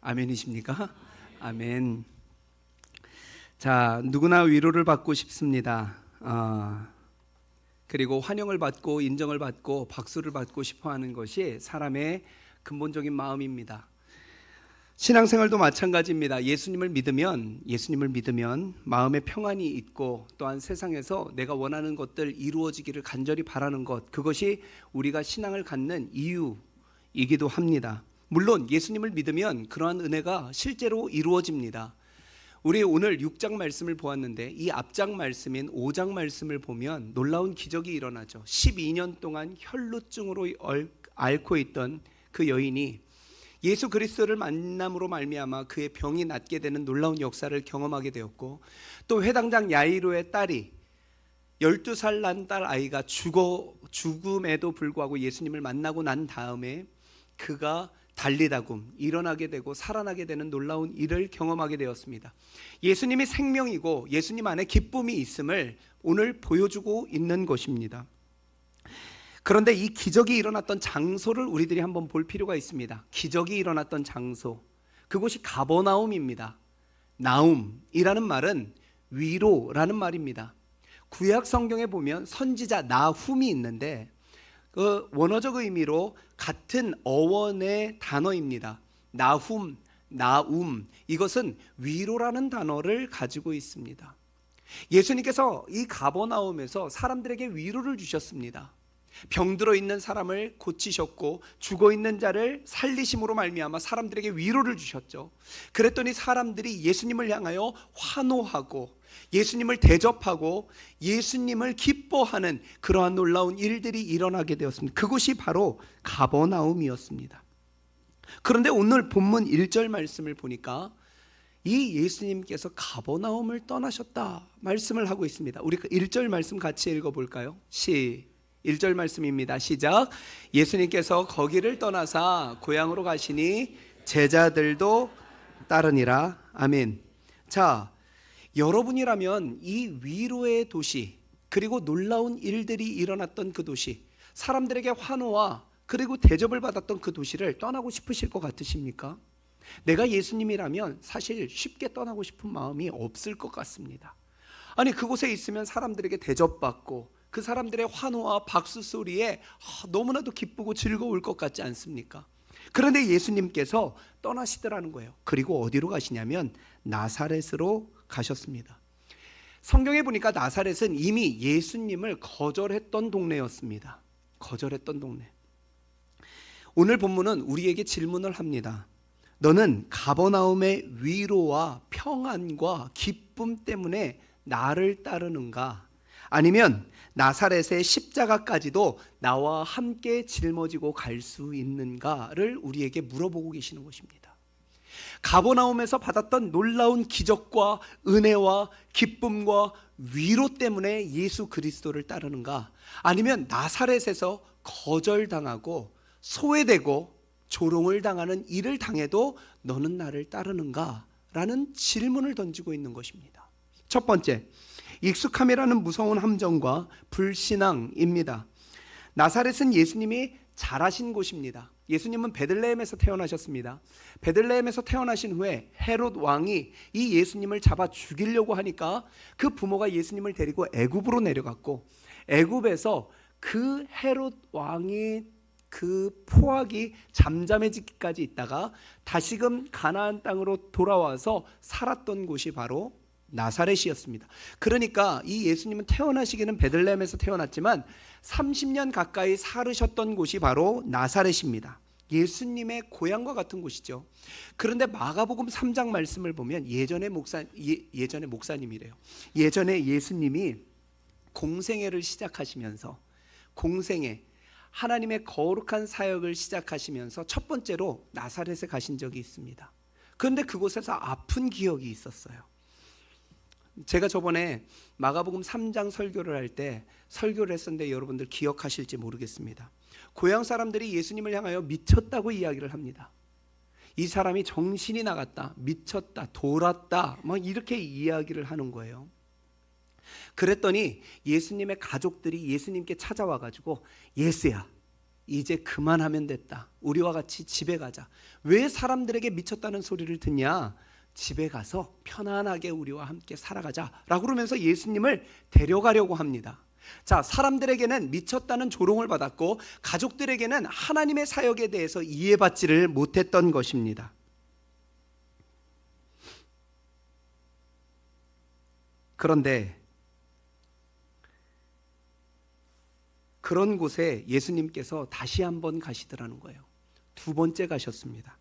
아멘이십니까? 아멘. 자, 누구나 위로를 받고 싶습니다. 그리고 환영을 받고 인정을 받고 박수를 받고 싶어하는 것이 사람의 근본적인 마음입니다. 신앙생활도 마찬가지입니다. 예수님을 믿으면 마음에 평안이 있고, 또한 세상에서 내가 원하는 것들 이루어지기를 간절히 바라는 것, 그것이 우리가 신앙을 갖는 이유이기도 합니다. 물론 예수님을 믿으면 그러한 은혜가 실제로 이루어집니다. 우리 오늘 6장 말씀을 보았는데 이 앞장 말씀인 5장 말씀을 보면 놀라운 기적이 일어나죠. 12년 동안 혈루증으로 앓고 있던 그 여인이 예수 그리스도를 만남으로 말미암아 그의 병이 낫게 되는 놀라운 역사를 경험하게 되었고, 또 회당장 야이로의 딸이 12살 난 딸 아이가 죽음에도 불구하고 예수님을 만나고 난 다음에 그가 달리다굼 일어나게 되고 살아나게 되는 놀라운 일을 경험하게 되었습니다. 예수님이 생명이고 예수님 안에 기쁨이 있음을 오늘 보여주고 있는 것입니다. 그런데 이 기적이 일어났던 장소를 우리들이 한번 볼 필요가 있습니다. 기적이 일어났던 장소, 그곳이 가버나움입니다. 나움이라는 말은 위로라는 말입니다. 구약 성경에 보면 선지자 나훔이 있는데 그 원어적 의미로 같은 어원의 단어입니다. 나훔, 나움, 이것은 위로라는 단어를 가지고 있습니다. 예수님께서 이 가버나움에서 사람들에게 위로를 주셨습니다. 병들어 있는 사람을 고치셨고 죽어 있는 자를 살리심으로 말미암아 사람들에게 위로를 주셨죠. 그랬더니 사람들이 예수님을 향하여 환호하고 예수님을 대접하고 예수님을 기뻐하는 그러한 놀라운 일들이 일어나게 되었습니다. 그것이 바로 가버나움이었습니다. 그런데 오늘 본문 1절 말씀을 보니까 이 예수님께서 가버나움을 떠나셨다 말씀을 하고 있습니다. 우리 1절 말씀 같이 읽어볼까요? 1절 말씀입니다. 시작. 예수님께서 거기를 떠나사 고향으로 가시니 제자들도 따르니라. 아멘. 자, 여러분이라면 이 위로의 도시, 그리고 놀라운 일들이 일어났던 그 도시, 사람들에게 환호와 그리고 대접을 받았던 그 도시를 떠나고 싶으실 것 같으십니까? 내가 예수님이라면 사실 쉽게 떠나고 싶은 마음이 없을 것 같습니다. 아니, 그곳에 있으면 사람들에게 대접받고 그 사람들의 환호와 박수 소리에 너무나도 기쁘고 즐거울 것 같지 않습니까? 그런데 예수님께서 떠나시더라는 거예요. 그리고 어디로 가시냐면 나사렛으로 가셨습니다. 성경에 보니까 나사렛은 이미 예수님을 거절했던 동네였습니다. 거절했던 동네. 오늘 본문은 우리에게 질문을 합니다. 너는 가버나움의 위로와 평안과 기쁨 때문에 나를 따르는가? 아니면 나사렛의 십자가까지도 나와 함께 짊어지고 갈 수 있는가를 우리에게 물어보고 계시는 것입니다. 가버나움에서 받았던 놀라운 기적과 은혜와 기쁨과 위로 때문에 예수 그리스도를 따르는가? 아니면 나사렛에서 거절당하고 소외되고 조롱을 당하는 일을 당해도 너는 나를 따르는가? 라는 질문을 던지고 있는 것입니다. 첫 번째, 익숙함이라는 무서운 함정과 불신앙입니다. 나사렛은 예수님이 자라신 곳입니다. 예수님은 베들레헴에서 태어나셨습니다. 베들레헴에서 태어나신 후에 헤롯 왕이 이 예수님을 잡아 죽이려고 하니까 그 부모가 예수님을 데리고 애굽으로 내려갔고, 애굽에서 그 헤롯 왕이 그 포악이 잠잠해지기까지 있다가 다시금 가나안 땅으로 돌아와서 살았던 곳이 바로 나사렛이었습니다. 그러니까 이 예수님은 태어나시기는 베들레헴에서 태어났지만 30년 가까이 살으셨던 곳이 바로 나사렛입니다. 예수님의 고향과 같은 곳이죠. 그런데 마가복음 3장 말씀을 보면 예전에 목사님이래요. 예전에 예수님이 공생애를 시작하시면서 하나님의 거룩한 사역을 시작하시면서 첫 번째로 나사렛에 가신 적이 있습니다. 그런데 그곳에서 아픈 기억이 있었어요. 제가 저번에 마가복음 3장 설교를 할 때 설교를 했었는데 여러분들 기억하실지 모르겠습니다. 고향 사람들이 예수님을 향하여 미쳤다고 이야기를 합니다. 이 사람이 정신이 나갔다, 미쳤다, 돌았다, 막 이렇게 이야기를 하는 거예요. 그랬더니 예수님의 가족들이 예수님께 찾아와 가지고 예수야, 이제 그만하면 됐다. 우리와 같이 집에 가자. 왜 사람들에게 미쳤다는 소리를 듣냐? 집에 가서 편안하게 우리와 함께 살아가자 라고 그러면서 예수님을 데려가려고 합니다. 자, 사람들에게는 미쳤다는 조롱을 받았고 가족들에게는 하나님의 사역에 대해서 이해받지를 못했던 것입니다. 그런데 그런 곳에 예수님께서 다시 한번 가시더라는 거예요. 두 번째 가셨습니다.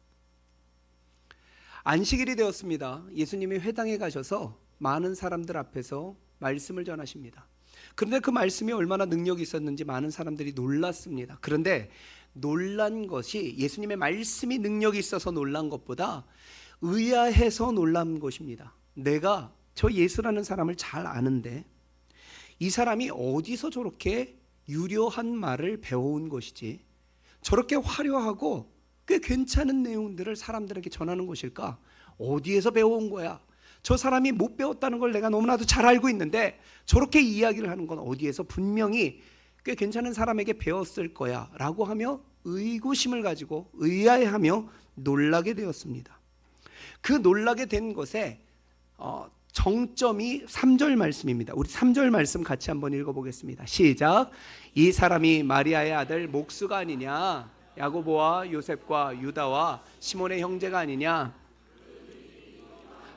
안식일이 되었습니다. 예수님이 회당에 가셔서 많은 사람들 앞에서 말씀을 전하십니다. 그런데 그 말씀이 얼마나 능력이 있었는지 많은 사람들이 놀랐습니다. 그런데 놀란 것이 예수님의 말씀이 능력이 있어서 놀란 것보다 의아해서 놀란 것입니다. 내가 저 예수라는 사람을 잘 아는데 이 사람이 어디서 저렇게 유려한 말을 배워온 것이지, 저렇게 화려하고 꽤 괜찮은 내용들을 사람들에게 전하는 것일까? 어디에서 배워온 거야? 저 사람이 못 배웠다는 걸 내가 너무나도 잘 알고 있는데 저렇게 이야기를 하는 건 어디에서 분명히 꽤 괜찮은 사람에게 배웠을 거야 라고 하며 의구심을 가지고 의아해하며 놀라게 되었습니다. 그 놀라게 된 것에 정점이 3절 말씀입니다. 우리 3절 말씀 같이 한번 읽어보겠습니다. 시작. 이 사람이 마리아의 아들 목수가 아니냐? 야고보와 요셉과 유다와 시몬의 형제가 아니냐?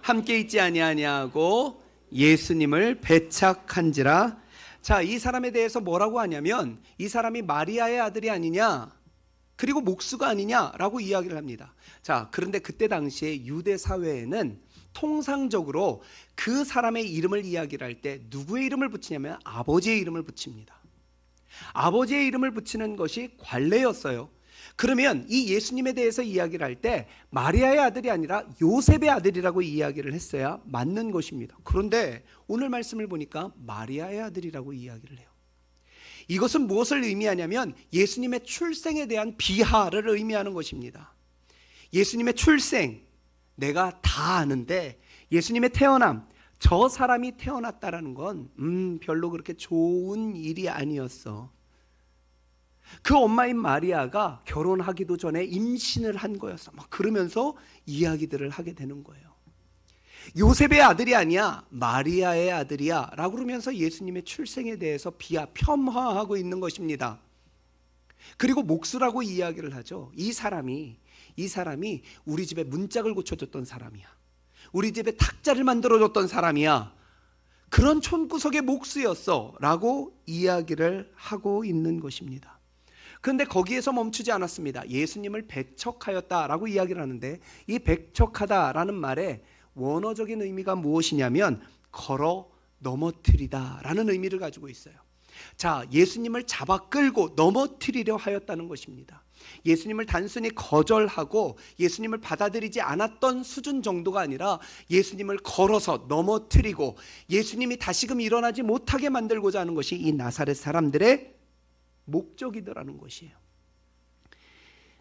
함께 있지 아니하냐고 예수님을 배척한지라. 자, 이 사람에 대해서 뭐라고 하냐면 이 사람이 마리아의 아들이 아니냐, 그리고 목수가 아니냐라고 이야기를 합니다. 자, 그런데 그때 당시에 유대 사회에는 통상적으로 그 사람의 이름을 이야기를 할 때 누구의 이름을 붙이냐면 아버지의 이름을 붙입니다. 아버지의 이름을 붙이는 것이 관례였어요. 그러면 이 예수님에 대해서 이야기를 할 때 마리아의 아들이 아니라 요셉의 아들이라고 이야기를 했어야 맞는 것입니다. 그런데 오늘 말씀을 보니까 마리아의 아들이라고 이야기를 해요. 이것은 무엇을 의미하냐면 예수님의 출생에 대한 비하를 의미하는 것입니다. 예수님의 출생, 내가 다 아는데 예수님의 태어남, 저 사람이 태어났다라는 건 별로 그렇게 좋은 일이 아니었어. 그 엄마인 마리아가 결혼하기도 전에 임신을 한 거였어. 막 그러면서 이야기들을 하게 되는 거예요. 요셉의 아들이 아니야, 마리아의 아들이야 라고 그러면서 예수님의 출생에 대해서 폄하하고 있는 것입니다. 그리고 목수라고 이야기를 하죠. 이 사람이 우리 집에 문짝을 고쳐줬던 사람이야. 우리 집에 탁자를 만들어줬던 사람이야. 그런 촌구석의 목수였어 라고 이야기를 하고 있는 것입니다. 그런데 거기에서 멈추지 않았습니다. 예수님을 배척하였다라고 이야기를 하는데 이 배척하다라는 말의 원어적인 의미가 무엇이냐면 걸어 넘어뜨리다라는 의미를 가지고 있어요. 자, 예수님을 잡아 끌고 넘어뜨리려 하였다는 것입니다. 예수님을 단순히 거절하고 예수님을 받아들이지 않았던 수준 정도가 아니라 예수님을 걸어서 넘어뜨리고 예수님이 다시금 일어나지 못하게 만들고자 하는 것이 이 나사렛 사람들의 목적이더라는 것이에요.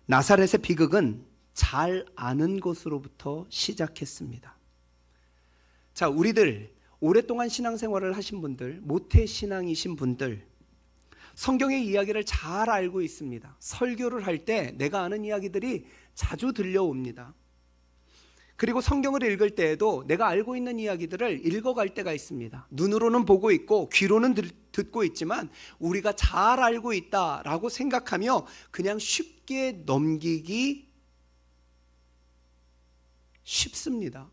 나사렛의 비극은 잘 아는 것으로부터 시작했습니다. 자, 우리들 오랫동안 신앙생활을 하신 분들, 모태신앙이신 분들, 성경의 이야기를 잘 알고 있습니다. 설교를 할 때 내가 아는 이야기들이 자주 들려옵니다. 그리고 성경을 읽을 때에도 내가 알고 있는 이야기들을 읽어갈 때가 있습니다. 눈으로는 보고 있고 귀로는 듣고 있지만 우리가 잘 알고 있다라고 생각하며 그냥 쉽게 넘기기 쉽습니다.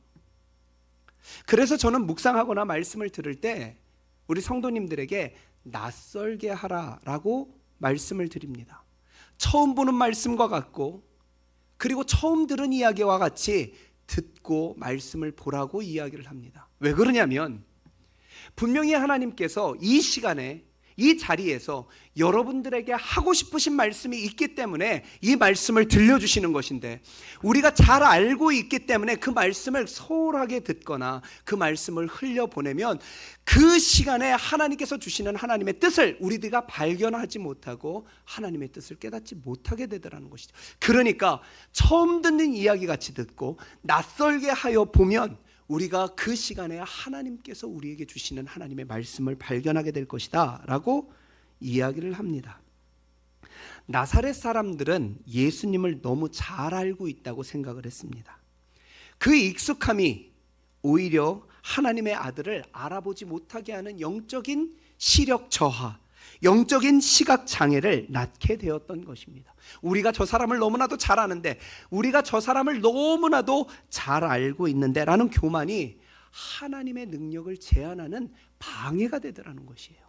그래서 저는 묵상하거나 말씀을 들을 때 우리 성도님들에게 낯설게 하라라고 말씀을 드립니다. 처음 보는 말씀과 같고 그리고 처음 들은 이야기와 같이 듣고 말씀을 보라고 이야기를 합니다. 왜 그러냐면 분명히 하나님께서 이 시간에 이 자리에서 여러분들에게 하고 싶으신 말씀이 있기 때문에 이 말씀을 들려주시는 것인데 우리가 잘 알고 있기 때문에 그 말씀을 소홀하게 듣거나 그 말씀을 흘려보내면 그 시간에 하나님께서 주시는 하나님의 뜻을 우리들과 발견하지 못하고 하나님의 뜻을 깨닫지 못하게 되더라는 것이죠. 그러니까 처음 듣는 이야기 같이 듣고 낯설게 하여 보면 우리가 그 시간에 하나님께서 우리에게 주시는 하나님의 말씀을 발견하게 될 것이다 라고 이야기를 합니다. 나사렛 사람들은 예수님을 너무 잘 알고 있다고 생각을 했습니다. 그 익숙함이 오히려 하나님의 아들을 알아보지 못하게 하는 영적인 시력 저하, 영적인 시각 장애를 낳게 되었던 것입니다. 우리가 저 사람을 너무나도 잘 아는데, 우리가 저 사람을 너무나도 잘 알고 있는데 라는 교만이 하나님의 능력을 제한하는 방해가 되더라는 것이에요.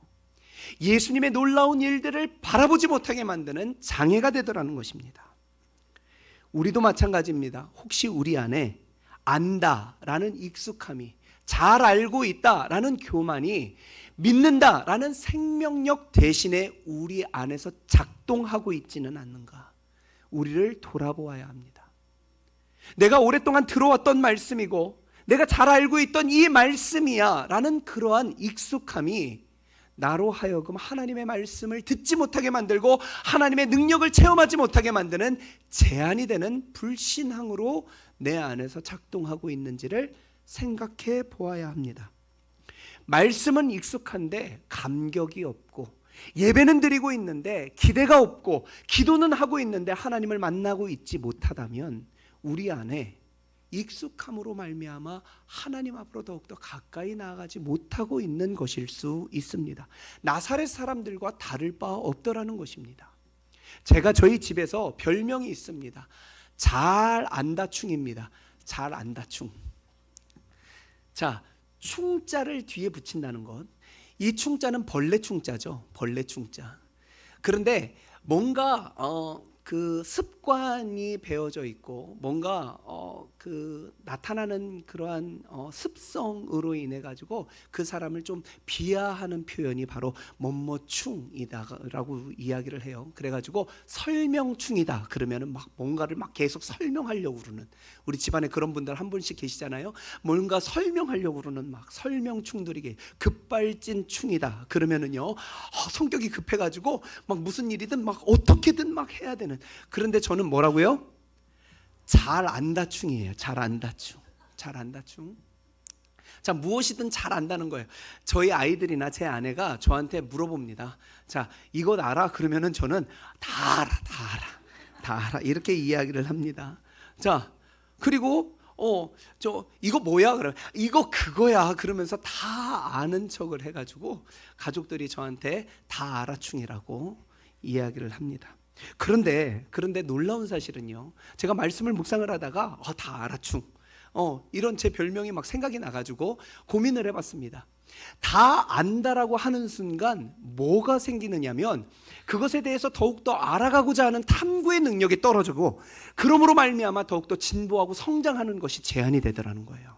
예수님의 놀라운 일들을 바라보지 못하게 만드는 장애가 되더라는 것입니다. 우리도 마찬가지입니다. 혹시 우리 안에 안다라는 익숙함이, 잘 알고 있다라는 교만이 믿는다라는 생명력 대신에 우리 안에서 작동하고 있지는 않는가? 우리를 돌아보아야 합니다. 내가 오랫동안 들어왔던 말씀이고 내가 잘 알고 있던 이 말씀이야 라는 그러한 익숙함이 나로 하여금 하나님의 말씀을 듣지 못하게 만들고 하나님의 능력을 체험하지 못하게 만드는 제한이 되는 불신앙으로 내 안에서 작동하고 있는지를 생각해 보아야 합니다. 말씀은 익숙한데 감격이 없고, 예배는 드리고 있는데 기대가 없고, 기도는 하고 있는데 하나님을 만나고 있지 못하다면 우리 안에 익숙함으로 말미암아 하나님 앞으로 더욱더 가까이 나아가지 못하고 있는 것일 수 있습니다. 나사렛 사람들과 다를 바 없더라는 것입니다. 제가 저희 집에서 별명이 있습니다. 잘 안다충입니다. 잘 안다충. 자, 충자를 뒤에 붙인다는 것, 이 충자는 벌레 충자죠. 벌레 충자. 그런데 뭔가 그 습관이 배어져 있고 뭔가 그 나타나는 그러한 습성으로 인해 가지고 그 사람을 좀 비하하는 표현이 바로 뭐뭐충이다라고 이야기를 해요. 그래가지고 설명충이다 그러면은 막 뭔가를 막 계속 설명하려고 그러는, 우리 집안에 그런 분들 한 분씩 계시잖아요. 뭔가 설명하려고 그러는 막 설명충들이 급발진 충이다 그러면은요, 성격이 급해가지고 막 무슨 일이든 막 어떻게든 막 해야 되는. 그런데 저는 뭐라고요? 잘 안다충이에요. 잘 안다충. 잘 안다충. 자, 무엇이든 잘 안다는 거예요. 저희 아이들이나 제 아내가 저한테 물어봅니다. 자, 이것 알아? 그러면은 저는 다 알아, 다 알아, 다 알아 이렇게 이야기를 합니다. 자, 그리고 저 이거 뭐야? 그러면 이거 그거야 그러면서 다 아는 척을 해가지고 가족들이 저한테 다 알아충이라고 이야기를 합니다. 그런데 놀라운 사실은요, 제가 말씀을 묵상을 하다가 다 알아충 이런 제 별명이 막 생각이 나가지고 고민을 해봤습니다. 다 안다라고 하는 순간 뭐가 생기느냐면 그것에 대해서 더욱더 알아가고자 하는 탐구의 능력이 떨어지고, 그러므로 말미암아 더욱더 진보하고 성장하는 것이 제한이 되더라는 거예요.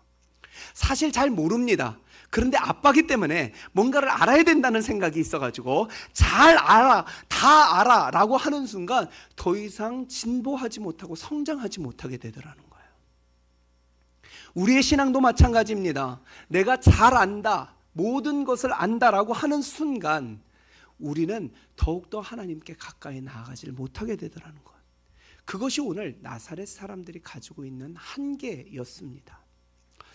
사실 잘 모릅니다. 그런데 아빠기 때문에 뭔가를 알아야 된다는 생각이 있어가지고 잘 알아, 다 알아 라고 하는 순간 더 이상 진보하지 못하고 성장하지 못하게 되더라는 거예요. 우리의 신앙도 마찬가지입니다. 내가 잘 안다, 모든 것을 안다라고 하는 순간 우리는 더욱더 하나님께 가까이 나아가지를 못하게 되더라는 것. 그것이 오늘 나사렛 사람들이 가지고 있는 한계였습니다.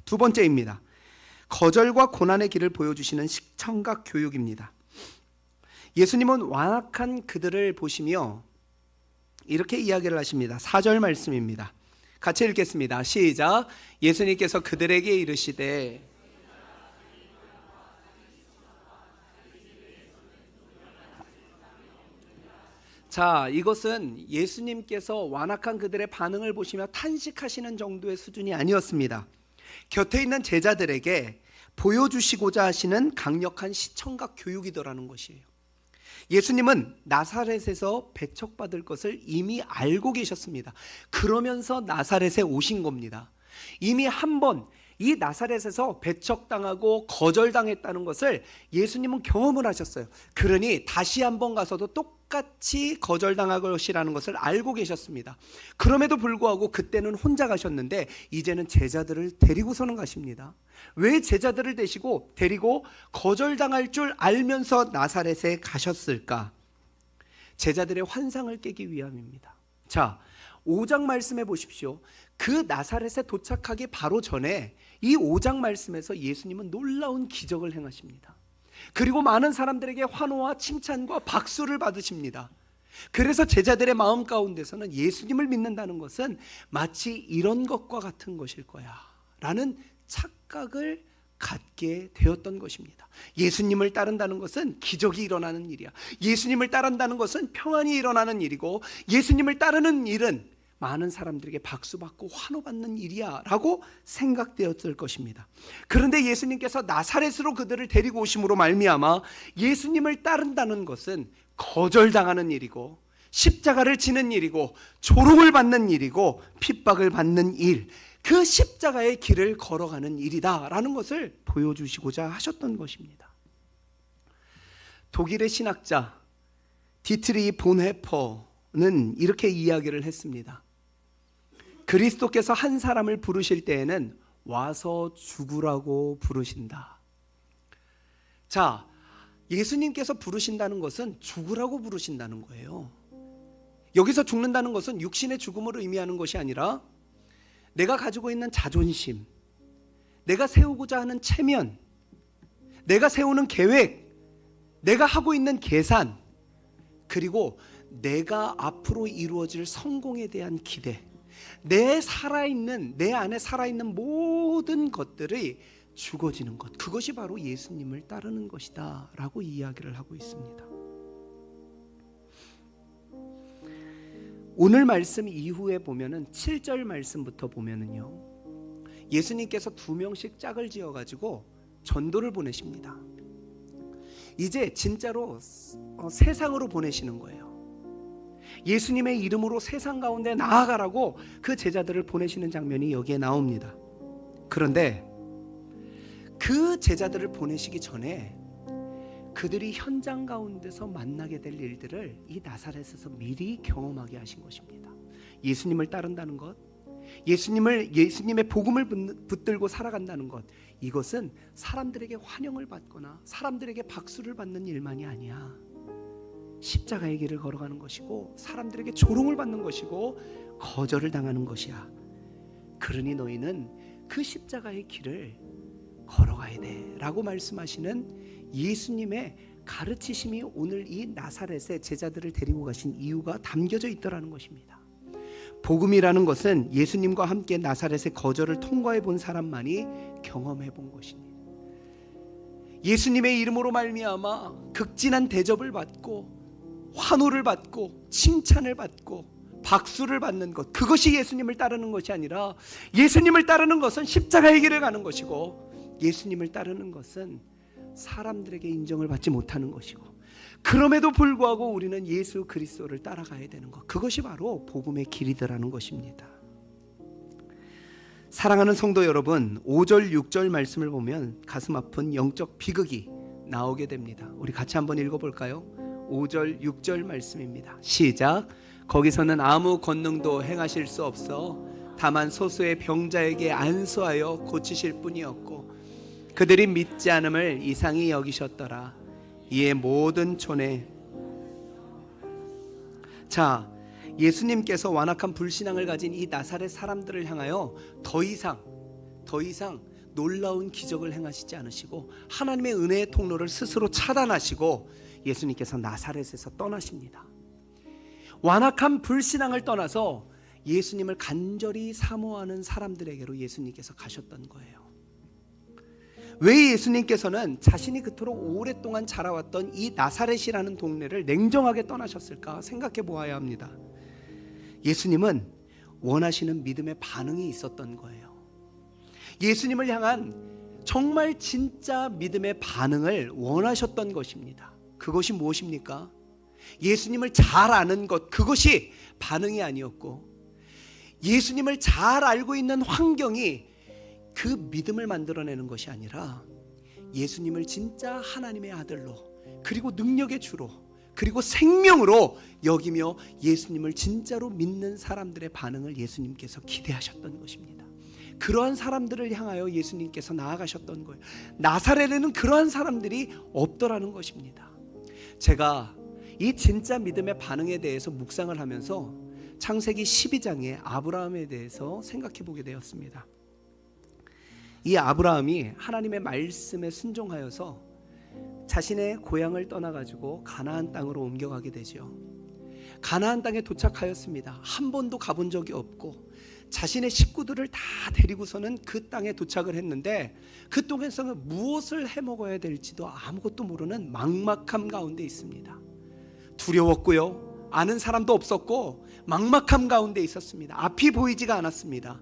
두 번째입니다. 거절과 고난의 길을 보여주시는 시청각 교육입니다. 예수님은 완악한 그들을 보시며 이렇게 이야기를 하십니다. 4절 말씀입니다. 같이 읽겠습니다. 시작. 예수님께서 그들에게 이르시되, 자, 이것은 예수님께서 완악한 그들의 반응을 보시며 탄식하시는 정도의 수준이 아니었습니다. 곁에 있는 제자들에게 보여주시고자 하시는 강력한 시청각 교육이더라는 것이에요. 예수님은 나사렛에서 배척받을 것을 이미 알고 계셨습니다. 그러면서 나사렛에 오신 겁니다. 이미 한 번 이 나사렛에서 배척당하고 거절당했다는 것을 예수님은 경험을 하셨어요. 그러니 다시 한번 가서도 똑같이 거절당할 것이라는 것을 알고 계셨습니다. 그럼에도 불구하고 그때는 혼자 가셨는데 이제는 제자들을 데리고서는 가십니다. 왜 제자들을 데리고 거절당할 줄 알면서 나사렛에 가셨을까? 제자들의 환상을 깨기 위함입니다. 자, 5장 말씀해 보십시오. 그 나사렛에 도착하기 바로 전에 이 5장 말씀에서 예수님은 놀라운 기적을 행하십니다. 그리고 많은 사람들에게 환호와 칭찬과 박수를 받으십니다. 그래서 제자들의 마음 가운데서는 예수님을 믿는다는 것은 마치 이런 것과 같은 것일 거야 라는 착각을 갖게 되었던 것입니다. 예수님을 따른다는 것은 기적이 일어나는 일이야. 예수님을 따른다는 것은 평안이 일어나는 일이고, 예수님을 따르는 일은 많은 사람들에게 박수받고 환호받는 일이야 라고 생각되었을 것입니다. 그런데 예수님께서 나사렛으로 그들을 데리고 오심으로 말미암아 예수님을 따른다는 것은 거절당하는 일이고, 십자가를 지는 일이고, 조롱을 받는 일이고, 핍박을 받는 일, 그 십자가의 길을 걸어가는 일이다 라는 것을 보여주시고자 하셨던 것입니다. 독일의 신학자 디트리 본헤퍼는 이렇게 이야기를 했습니다. 그리스도께서 한 사람을 부르실 때에는 와서 죽으라고 부르신다. 자, 예수님께서 부르신다는 것은 죽으라고 부르신다는 거예요. 여기서 죽는다는 것은 육신의 죽음을 의미하는 것이 아니라 내가 가지고 있는 자존심, 내가 세우고자 하는 체면, 내가 세우는 계획, 내가 하고 있는 계산, 그리고 내가 앞으로 이루어질 성공에 대한 기대, 내 안에 살아있는 모든 것들이 죽어지는 것, 그것이 바로 예수님을 따르는 것이다 라고 이야기를 하고 있습니다. 오늘 말씀 이후에 보면은 7절 말씀부터 보면은요, 예수님께서 2명씩 짝을 지어가지고 전도를 보내십니다. 이제 진짜로 세상으로 보내시는 거예요. 예수님의 이름으로 세상 가운데 나아가라고 그 제자들을 보내시는 장면이 여기에 나옵니다. 그런데 그 제자들을 보내시기 전에 그들이 현장 가운데서 만나게 될 일들을 이 나사렛에서 미리 경험하게 하신 것입니다. 예수님을 따른다는 것, 예수님의 복음을 붙들고 살아간다는 것, 이것은 사람들에게 환영을 받거나 사람들에게 박수를 받는 일만이 아니야. 십자가의 길을 걸어가는 것이고, 사람들에게 조롱을 받는 것이고, 거절을 당하는 것이야. 그러니 너희는 그 십자가의 길을 걸어가야 돼 라고 말씀하시는 예수님의 가르치심이 오늘 이 나사렛의 제자들을 데리고 가신 이유가 담겨져 있더라는 것입니다. 복음이라는 것은 예수님과 함께 나사렛의 거절을 통과해 본 사람만이 경험해 본 것입니다. 예수님의 이름으로 말미암아 극진한 대접을 받고 환호를 받고 칭찬을 받고 박수를 받는 것, 그것이 예수님을 따르는 것이 아니라, 예수님을 따르는 것은 십자가의 길을 가는 것이고, 예수님을 따르는 것은 사람들에게 인정을 받지 못하는 것이고, 그럼에도 불구하고 우리는 예수 그리스도를 따라가야 되는 것, 그것이 바로 복음의 길이더라는 것입니다. 사랑하는 성도 여러분, 5절 6절 말씀을 보면 가슴 아픈 영적 비극이 나오게 됩니다. 우리 같이 한번 읽어볼까요? 5절 6절 말씀입니다. 시작. 거기서는 아무 권능도 행하실 수 없어 다만 소수의 병자에게 안수하여 고치실 뿐이었고, 그들이 믿지 않음을 이상히 여기셨더라. 이에 모든 촌에, 자, 예수님께서 완악한 불신앙을 가진 이 나사렛 사람들을 향하여 더 이상 놀라운 기적을 행하시지 않으시고, 하나님의 은혜의 통로를 스스로 차단하시고 예수님께서 나사렛에서 떠나십니다. 완악한 불신앙을 떠나서 예수님을 간절히 사모하는 사람들에게로 예수님께서 가셨던 거예요. 왜 예수님께서는 자신이 그토록 오랫동안 자라왔던 이 나사렛이라는 동네를 냉정하게 떠나셨을까 생각해 보아야 합니다. 예수님은 원하시는 믿음의 반응이 있었던 거예요. 예수님을 향한 정말 진짜 믿음의 반응을 원하셨던 것입니다. 그것이 무엇입니까? 예수님을 잘 아는 것, 그것이 반응이 아니었고, 예수님을 잘 알고 있는 환경이 그 믿음을 만들어내는 것이 아니라, 예수님을 진짜 하나님의 아들로, 그리고 능력의 주로, 그리고 생명으로 여기며 예수님을 진짜로 믿는 사람들의 반응을 예수님께서 기대하셨던 것입니다. 그러한 사람들을 향하여 예수님께서 나아가셨던 거예요. 나사렛에는 그러한 사람들이 없더라는 것입니다. 제가 이 진짜 믿음의 반응에 대해서 묵상을 하면서 창세기 12장의 아브라함에 대해서 생각해 보게 되었습니다. 이 아브라함이 하나님의 말씀에 순종하여서 자신의 고향을 떠나가지고 가나안 땅으로 옮겨가게 되죠. 가나안 땅에 도착하였습니다. 한 번도 가본 적이 없고 자신의 식구들을 다 데리고서는 그 땅에 도착을 했는데 그 땅에서는 무엇을 해먹어야 될지도 아무것도 모르는 막막함 가운데 있습니다. 두려웠고요, 아는 사람도 없었고 막막함 가운데 있었습니다. 앞이 보이지가 않았습니다.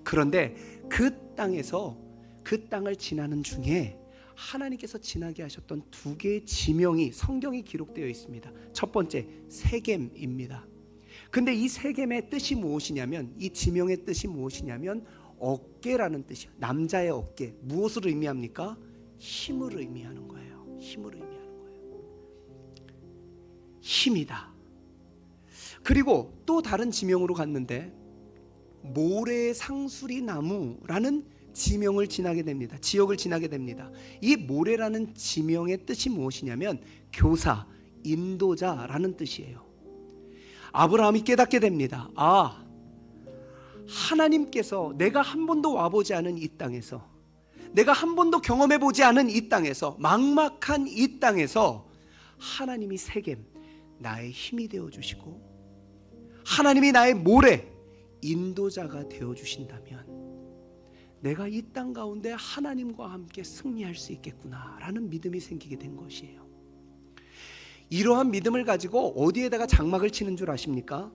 그런데 그 땅에서 그 땅을 지나는 중에 하나님께서 지나게 하셨던 두 개의 지명이 성경에 기록되어 있습니다. 첫 번째, 세겜입니다. 근데 이 세겜의 뜻이 무엇이냐면, 이 지명의 뜻이 무엇이냐면 어깨라는 뜻이에요. 남자의 어깨. 무엇을 의미합니까? 힘을 의미하는 거예요. 힘을 의미하는 거예요. 힘이다. 그리고 또 다른 지명으로 갔는데 모래 상수리 나무라는 지명을 지나게 됩니다. 지역을 지나게 됩니다. 이 모래라는 지명의 뜻이 무엇이냐면 교사, 인도자라는 뜻이에요. 아브라함이 깨닫게 됩니다. 아, 하나님께서 내가 한 번도 와보지 않은 이 땅에서, 내가 한 번도 경험해보지 않은 이 땅에서, 막막한 이 땅에서 하나님이 세겜, 나의 힘이 되어주시고 하나님이 나의 모래, 인도자가 되어주신다면 내가 이 땅 가운데 하나님과 함께 승리할 수 있겠구나라는 믿음이 생기게 된 것이에요. 이러한 믿음을 가지고 어디에다가 장막을 치는 줄 아십니까?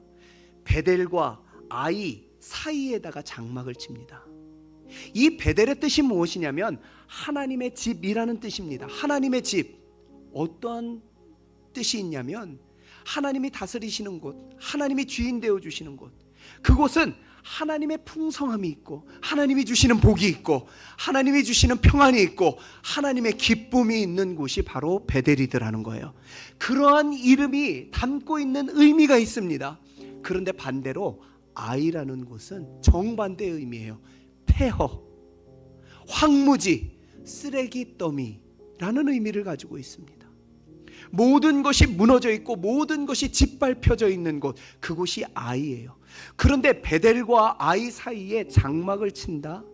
베델과 아이 사이에다가 장막을 칩니다. 이 베델의 뜻이 무엇이냐면 하나님의 집이라는 뜻입니다. 하나님의 집. 어떠한 뜻이 있냐면 하나님이 다스리시는 곳, 하나님이 주인 되어주시는 곳. 그곳은 하나님의 풍성함이 있고 하나님이 주시는 복이 있고 하나님이 주시는 평안이 있고 하나님의 기쁨이 있는 곳이 바로 베델이더라는 거예요. 그러한 이름이 담고 있는 의미가 있습니다. 그런데 반대로 아이라는 곳은 정반대의 의미예요. 폐허, 황무지, 쓰레기 더미라는 의미를 가지고 있습니다. 모든 것이 무너져 있고 모든 것이 짓밟혀져 있는 곳, 그곳이 아이예요. 그런데 베델과 아이 사이에 장막을 친다?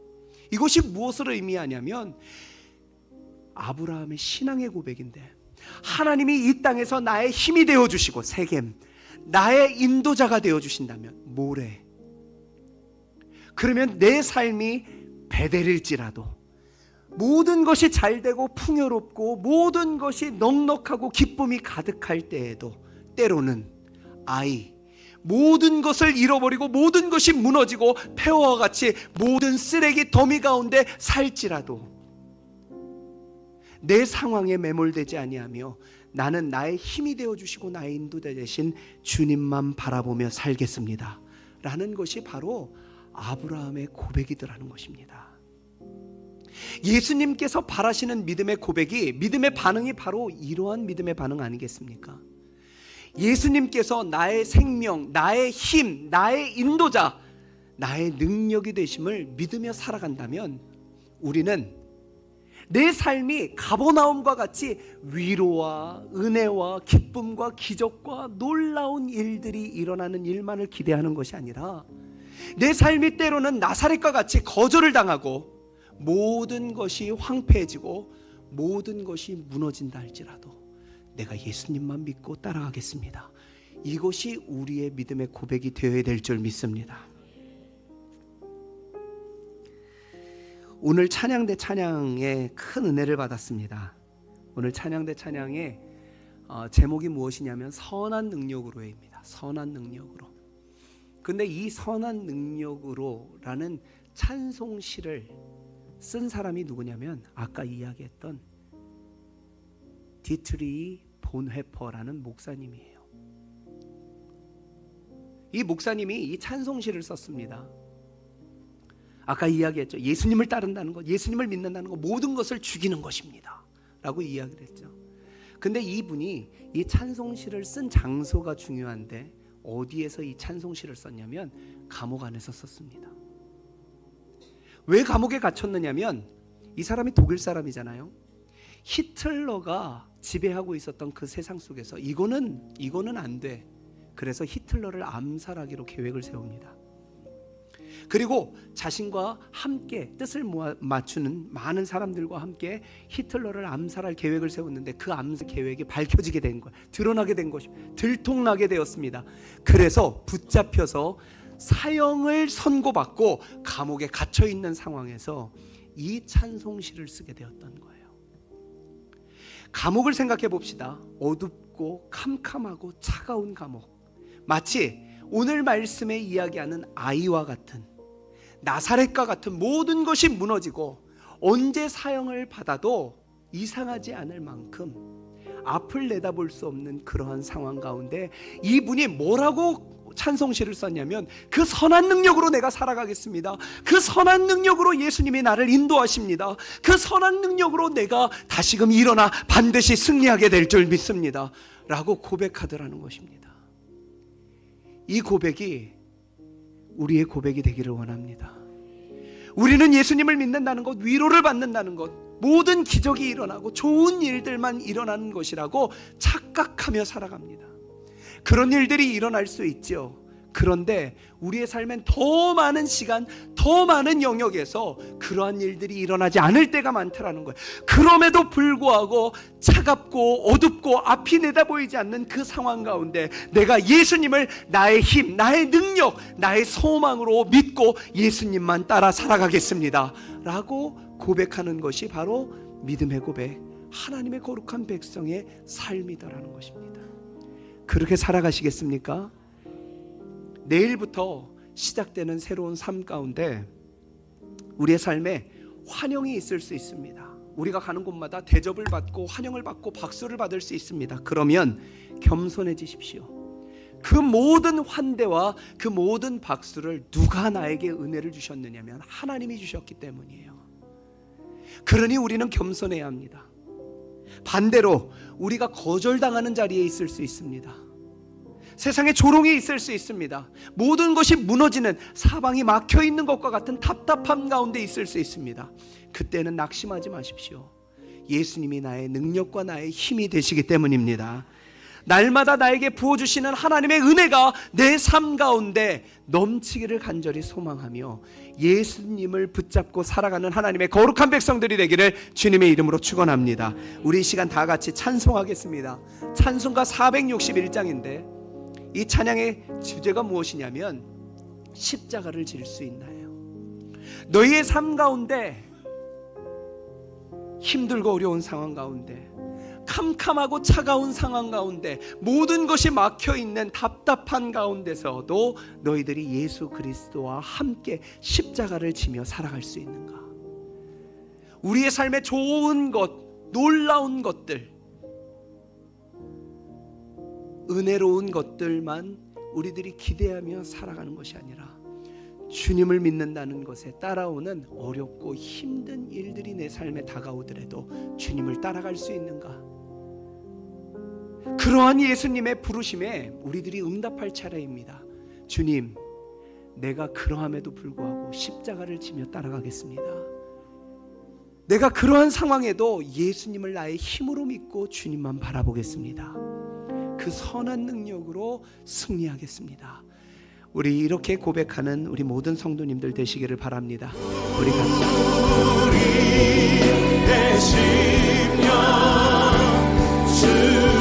이것이 무엇을 의미하냐면 아브라함의 신앙의 고백인데, 하나님이 이 땅에서 나의 힘이 되어주시고 세겜, 나의 인도자가 되어주신다면 모래, 그러면 내 삶이 베델일지라도 모든 것이 잘되고 풍요롭고 모든 것이 넉넉하고 기쁨이 가득할 때에도 때로는 아이, 모든 것을 잃어버리고 모든 것이 무너지고 폐허와 같이 모든 쓰레기 더미 가운데 살지라도 내 상황에 매몰되지 아니하며 나는 나의 힘이 되어주시고 나의 인도자 되신 주님만 바라보며 살겠습니다 라는 것이 바로 아브라함의 고백이더라는 것입니다. 예수님께서 바라시는 믿음의 고백이, 믿음의 반응이 바로 이러한 믿음의 반응 아니겠습니까? 예수님께서 나의 생명, 나의 힘, 나의 인도자, 나의 능력이 되심을 믿으며 살아간다면 우리는 내 삶이 가버나움과 같이 위로와 은혜와 기쁨과 기적과 놀라운 일들이 일어나는 일만을 기대하는 것이 아니라 내 삶이 때로는 나사렛과 같이 거절을 당하고 모든 것이 황폐해지고 모든 것이 무너진다 할지라도 내가 예수님만 믿고 따라가겠습니다. 이것이 우리의 믿음의 고백이 되어야 될 줄 믿습니다. 오늘 찬양대 찬양에 큰 은혜를 받았습니다. 오늘 찬양대 찬양의 제목이 무엇이냐면 선한 능력으로입니다. 선한 능력으로. 근데 이 선한 능력으로라는 찬송시를 쓴 사람이 누구냐면 아까 이야기했던 디트리 본회퍼라는 목사님이에요. 이 목사님이 이 찬송시를 썼습니다. 아까 이야기했죠. 예수님을 따른다는 것, 예수님을 믿는다는 것, 모든 것을 죽이는 것입니다 라고 이야기를 했죠. 근데 이분이 이 찬송시를 쓴 장소가 중요한데 어디에서 이 찬송시를 썼냐면 감옥 안에서 썼습니다. 왜 감옥에 갇혔느냐면 이 사람이 독일 사람이잖아요. 히틀러가 지배하고 있었던 그 세상 속에서 이거는 안 돼. 그래서 히틀러를 암살하기로 계획을 세웁니다. 그리고 자신과 함께 뜻을 맞추는 많은 사람들과 함께 히틀러를 암살할 계획을 세웠는데 그 암살 계획이 밝혀지게 된 거예요. 드러나게 된 것입니다. 들통나게 되었습니다. 그래서 붙잡혀서 사형을 선고받고 감옥에 갇혀 있는 상황에서 이 찬송시를 쓰게 되었던 거예요. 감옥을 생각해 봅시다. 어둡고 캄캄하고 차가운 감옥. 마치 오늘 말씀에 이야기하는 아이와 같은, 나사렛과 같은 모든 것이 무너지고 언제 사형을 받아도 이상하지 않을 만큼 앞을 내다볼 수 없는 그러한 상황 가운데 이분이 뭐라고 찬송시를 썼냐면, 그 선한 능력으로 내가 살아가겠습니다. 그 선한 능력으로 예수님이 나를 인도하십니다. 그 선한 능력으로 내가 다시금 일어나 반드시 승리하게 될 줄 믿습니다 라고 고백하더라는 것입니다. 이 고백이 우리의 고백이 되기를 원합니다. 우리는 예수님을 믿는다는 것, 위로를 받는다는 것, 모든 기적이 일어나고 좋은 일들만 일어나는 것이라고 착각하며 살아갑니다. 그런 일들이 일어날 수 있죠. 그런데 우리의 삶엔 더 많은 시간, 더 많은 영역에서 그러한 일들이 일어나지 않을 때가 많더라는 거예요. 그럼에도 불구하고 차갑고 어둡고 앞이 내다보이지 않는 그 상황 가운데 내가 예수님을 나의 힘, 나의 능력, 나의 소망으로 믿고 예수님만 따라 살아가겠습니다 라고 고백하는 것이 바로 믿음의 고백, 하나님의 거룩한 백성의 삶이다라는 것입니다. 그렇게 살아가시겠습니까? 내일부터 시작되는 새로운 삶 가운데 우리의 삶에 환영이 있을 수 있습니다. 우리가 가는 곳마다 대접을 받고 환영을 받고 박수를 받을 수 있습니다. 그러면 겸손해지십시오. 그 모든 환대와 그 모든 박수를 누가 나에게 은혜를 주셨느냐면 하나님이 주셨기 때문이에요. 그러니 우리는 겸손해야 합니다. 반대로 우리가 거절당하는 자리에 있을 수 있습니다. 세상에 조롱이 있을 수 있습니다. 모든 것이 무너지는, 사방이 막혀 있는 것과 같은 답답함 가운데 있을 수 있습니다. 그때는 낙심하지 마십시오. 예수님이 나의 능력과 나의 힘이 되시기 때문입니다. 날마다 나에게 부어주시는 하나님의 은혜가 내 삶 가운데 넘치기를 간절히 소망하며 예수님을 붙잡고 살아가는 하나님의 거룩한 백성들이 되기를 주님의 이름으로 축원합니다. 우리 이 시간 다 같이 찬송하겠습니다. 찬송가 461장인데 이 찬양의 주제가 무엇이냐면 십자가를 질 수 있나요? 너희의 삶 가운데 힘들고 어려운 상황 가운데, 캄캄하고 차가운 상황 가운데, 모든 것이 막혀있는 답답한 가운데서도 너희들이 예수 그리스도와 함께 십자가를 지며 살아갈 수 있는가? 우리의 삶에 좋은 것, 놀라운 것들, 은혜로운 것들만 우리들이 기대하며 살아가는 것이 아니라 주님을 믿는다는 것에 따라오는 어렵고 힘든 일들이 내 삶에 다가오더라도 주님을 따라갈 수 있는가? 그러한 예수님의 부르심에 우리들이 응답할 차례입니다. 주님, 내가 그러함에도 불구하고 십자가를 지며 따라가겠습니다. 내가 그러한 상황에도 예수님을 나의 힘으로 믿고 주님만 바라보겠습니다. 그 선한 능력으로 승리하겠습니다. 우리 이렇게 고백하는 우리 모든 성도님들 되시기를 바랍니다. 우리 같이 우리 되시며 주